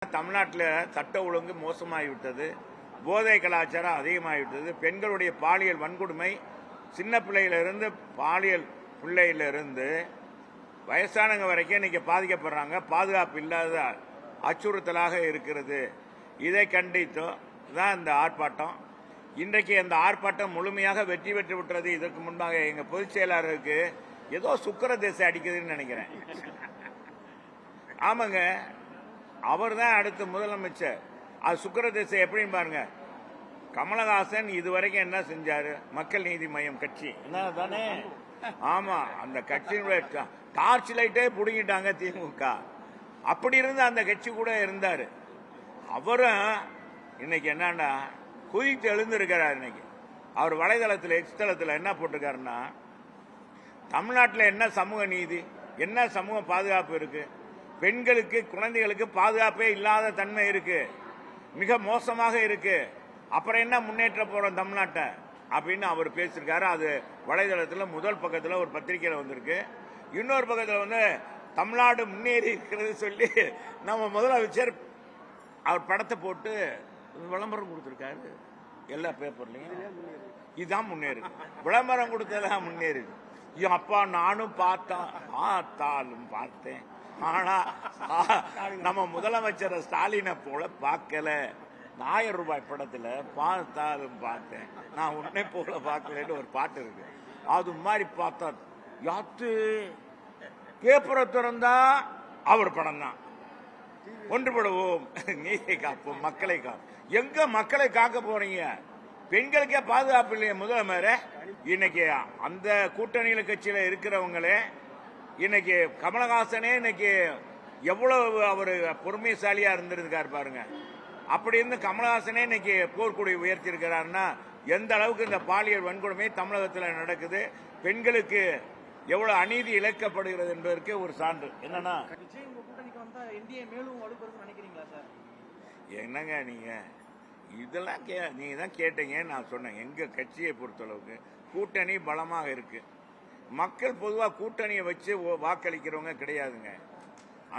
தமிழ்நாட்டில் சட்ட ஒழுங்கு மோசமாகிவிட்டது, போதை கலாச்சாரம் அதிகமாகிவிட்டது, பெண்களுடைய பாலியல் வன்கொடுமை சின்ன பிள்ளையிலிருந்து பாலியல் பிள்ளையிலிருந்து வயசானவங்க வரைக்கும் இன்னைக்கு பாதிக்கப்படுறாங்க. பாதுகாப்பு இல்லாத அச்சுறுத்தலாக இருக்கிறது. இதை கண்டித்தும் தான் இந்த ஆர்ப்பாட்டம். இன்றைக்கு அந்த ஆர்ப்பாட்டம் முழுமையாக வெற்றி பெற்று விட்டது. இதற்கு முன்பாக எங்க பொதுச் செயலாளருக்கு ஏதோ சுக்கர தேசம் அடிக்குதுன்னு நினைக்கிறேன். ஆமாங்க, அவர் தான் அடுத்த முதலமைச்சர். அது சுக்கர தேசை எப்படின்னு பாருங்க. கமலஹாசன் இதுவரைக்கும் என்ன செஞ்சாரு? மக்கள் நீதி மய்யம் கட்சி என்ன தானே? ஆமா, அந்த கட்சியினுடைய டார்ச் லைட்டே புடுங்கிட்டாங்க திமுக. அப்படி இருந்து அந்த கட்சி கூட இருந்தாரு. அவரும் இன்னைக்கு என்னன்னா குதித்து எழுந்திருக்கிறார். இன்னைக்கு அவர் வலைதளத்தில் எக்ஸ் தளத்தில் என்ன போட்டிருக்காருன்னா, தமிழ்நாட்டில் என்ன சமூக நீதி, என்ன சமூக பாதுகாப்பு இருக்கு, பெண்களுக்கு குழந்தைகளுக்கு பாதுகாப்பே இல்லாத தன்மை இருக்கு, மிக மோசமாக இருக்கு, அப்புறம் என்ன முன்னேற்ற போறோம் தமிழ்நாட்டை அப்படின்னு அவர் பேசியிருக்காரு. அது வலைதளத்தில் முதல் பக்கத்தில் ஒரு பத்திரிகையில் வந்திருக்கு. இன்னொரு பக்கத்தில் வந்து தமிழ்நாடு முன்னேறி இருக்கிறது சொல்லி நம்ம முதலமைச்சர் அவர் படத்தை போட்டு விளம்பரம் கொடுத்திருக்காரு எல்லா பேப்பர்லயும். இதுதான் முன்னேறு, விளம்பரம் கொடுத்ததான் முன்னேறு. அப்பா நானும் பார்த்தாலும் பார்த்தேன், ஆனா நம்ம முதலமைச்சர் ஸ்டாலினை போல பார்க்கல. 1000 ரூபாய் படத்துல பார்த்தாலும் பார்த்தேன், நான் உன்னை போல பார்க்கலன்னு ஒரு பாட்டு இருக்கு. அது மாதிரி பார்த்தா யாத்து பேப்பரை திறந்தா அவர் படம் தான். ஒன்றுபடுவோம், நீரை காப்போம், மக்களை காப்போம். எங்க மக்களை காக்க போறீங்க? பெண்களுக்கே பாதுகாப்பு இல்லையா முதலமைச்சர்? இன்னைக்கு அந்த கூட்டணியில கட்சியில இருக்கிறவங்களே இன்னைக்கு கமலஹாசனே இன்னைக்கு எவ்வளவு அவரு பொறுமைசாலியா இருந்திருக்காரு பாருங்க. அப்படி இருந்து கமலஹாசனே இன்னைக்கு போர்க்குடி உயர்த்தி இருக்கிறாருன்னா எந்த அளவுக்கு இந்த பாலியல் வன்கொடுமை தமிழகத்தில் நடக்குது, பெண்களுக்கு எவ்வளவு அநீதி இழைக்கப்படுகிறது என்பதற்கு ஒரு சான்று. என்னன்னா என்னங்க நீங்க இதெல்லாம் நீங்க தான் கேட்டீங்க, நான் சொன்னேன். எங்க கட்சியை பொறுத்தளவுக்கு கூட்டணி பலமாக இருக்கு. மக்கள் பொதுவாக கூட்டணியை வச்சு வாக்களிக்கிறவங்க கிடையாதுங்க.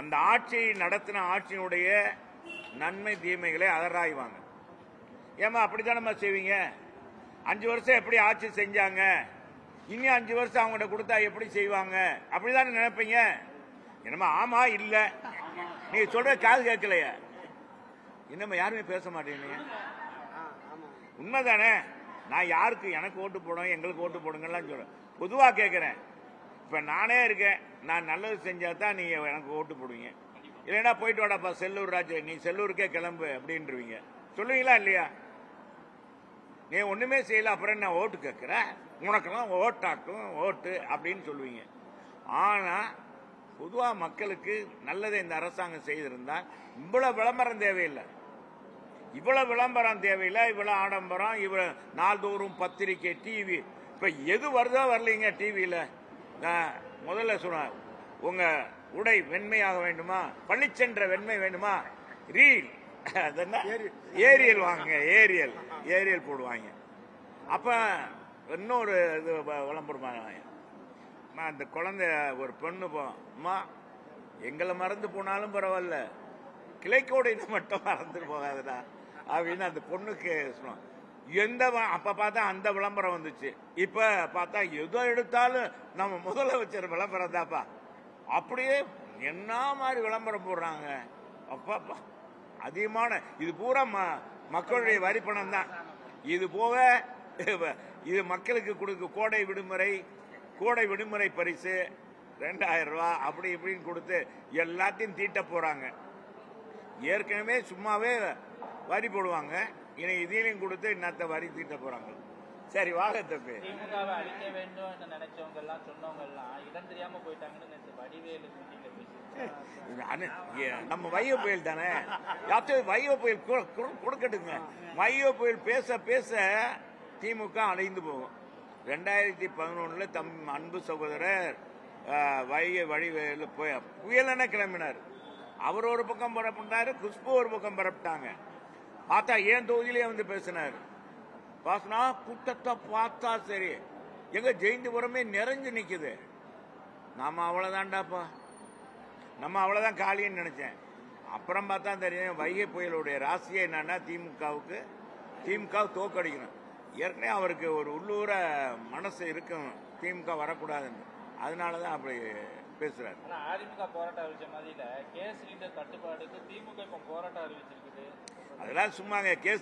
அந்த ஆட்சியை நடத்தின ஆட்சியினுடைய நன்மை தீமைகளை அகராய்வாங்க. ஏமா அப்படித்தான் நம்ம செய்வீங்க? 5 வருஷம் எப்படி ஆட்சி செஞ்சாங்க, இனி 5 வருஷம் அவங்கள்ட்ட கொடுத்தா எப்படி செய்வாங்க, அப்படிதான் நினைப்பீங்க. என்னமா ஆமா இல்ல நீங்க சொல்ற காது கேட்கலைய, இன்னும் யாருமே பேச மாட்டேங்க. உண்மைதானே? நான் யாருக்கு எனக்கு ஓட்டு போடும், எங்களுக்கு ஓட்டு போடுங்கலாம் சொல்றேன். பொதுவா கேட்கிறேன். இப்ப நானே இருக்கேன், நான் நல்லது செஞ்சா தான் நீங்க எனக்கு ஓட்டு போடுவீங்க. இல்லைன்னா போயிட்டு வாடாப்பா செல்லூர் ராஜு, நீ செல்லூருக்கே கிளம்பு அப்படின்றீங்க. சொல்லுவீங்களா இல்லையா? நீ ஒண்ணுமே செய்யல, அப்புறம் நான் ஓட்டு கேட்கிறேன், உனக்கெல்லாம் ஓட்டாக்கும் ஓட்டு அப்படின்னு சொல்லுவீங்க. ஆனா பொதுவா மக்களுக்கு நல்லதை இந்த அரசாங்கம் செய்திருந்தால் இவ்வளவு விளம்பரம் தேவையில்லை, இவ்வளவு விளம்பரம் தேவையில்லை, இவ்வளவு ஆடம்பரம், இவ்வளவு நாள்தோறும் பத்திரிகை, டிவி. இப்ப எது வருதோ வரலீங்க டிவியில. முதல்ல சொன்ன உங்க உடை வெண்மையாக வேண்டுமா, பள்ளிச்சென்ற வெண்மை வேண்டுமா, ரீல் ஏரியல் வாங்க, ஏரியல் போடுவாங்க. அப்ப இன்னொரு இது விளம்பரம், அந்த குழந்தை ஒரு பெண்ணு போமா, எங்களை மறந்து போனாலும் பரவாயில்ல, கிளைக்கோடை மட்டும் மறந்துட்டு போகாதுடா அப்படின்னு அந்த பொண்ணுக்கு சொன்னோம். எந்த அப்ப பார்த்தா அந்த விளம்பரம் வந்துச்சு. இப்ப பார்த்தா எதோ எடுத்தாலும் நம்ம முதலமைச்சர் விளம்பரம் தாப்பா. அப்படியே என்ன மாதிரி விளம்பரம் போடுறாங்க. அப்பா அதிகமான இது பூரா மக்களுடைய வரி பணம் தான். இது போக இது மக்களுக்கு கொடுக்க கோடை விடுமுறை பரிசு 2000 ரூபாய் அப்படி இப்படின்னு கொடுத்து எல்லாத்தையும் தீட்ட போறாங்க. ஏற்கனவே சும்மாவே வரி போடுவாங்க, இனி இதையும் கொடுத்து இன்னத்த வரி தீட்ட போறாங்க. சரி வாங்க தம்பி. அழிக்க வேண்டும் என்று நினைச்சவங்க எல்லாம் சொன்னவங்க எல்லாம் இடம் தெரியாம போயிட்டாங்கன்னு வடிவேலு நம்ம வைகை புயல் தானே, வைகை புயல் கொடுக்கட்டுங்க. வைகை புயல் பேச பேச திமுக அடைந்து போகும். 2011 தம் அன்பு சகோதரர் வைகை வடிவேலு புயலென கிளம்பினார். அவர் ஒரு பக்கம் பரப்பிட்டாரு, குஷ்பு ஒரு பக்கம் பரப்பிட்டாங்க. பார்த்தா ஏன் தொகுதியிலே வந்து பேசினார். கூட்டத்தை பார்த்தா சரி, எங்க ஜெயந்திபுரமே நிறைஞ்சு நிக்குது. நாம அவ்வளவுதான்டாப்பா, நம்ம அவ்வளவுதான் காலின்னு நினைச்சேன். அப்புறம் பார்த்தா தெரியும் வைகை புயலுடைய ராசியே என்னன்னா திமுக தோக்கடிக்கணும். ஏற்கனவே அவருக்கு ஒரு உள்ளூர மனசு இருக்கும் திமுக வரக்கூடாதுன்னு, அதனாலதான் அப்படி பேசுறாரு. ஆனா அதிமுக போராட்டம் அறிவிச்ச மாதிரில கேஸ் சிலிண்டர் தட்டுப்பாடுக்கு திமுக இப்ப போராட்டம் அறிவிச்சிருக்குது. அதெல்லாம் சும்மாங்க. கேஸ்